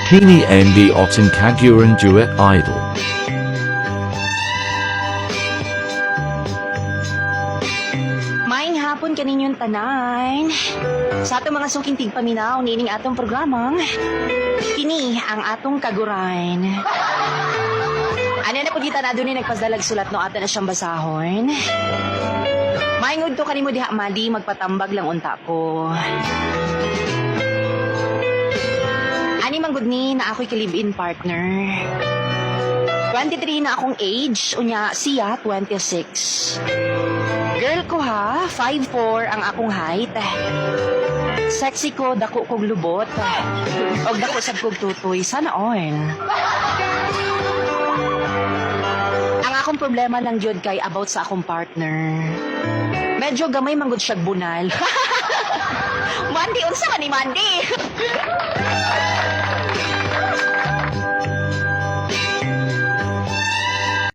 Kini Andy Otten Kaguran Duet Idol. Maayong hapon kaninyong tanan. Sa atong mga suking tigpaminaw, nining atong programang, kini ang atong kaguran. Ano na po kita na doon nagpasdalag sulat no ato na siyang basahon. Maingod to kanimo diha madi, magpatambag lang unta ko. Ani manggod ni na ako'y ka-live-in partner. 23 na akong age, unya siya 26. Girl ko ha, 5'4" ang akong height. Sexy ko, dako kog lubot. Og dako sad kog tutoy, sana all. Ang akong problema lang jud kay about sa akong partner. Medyo gamay manggod siyag bunal. Mandy, unsa man ni Mandy?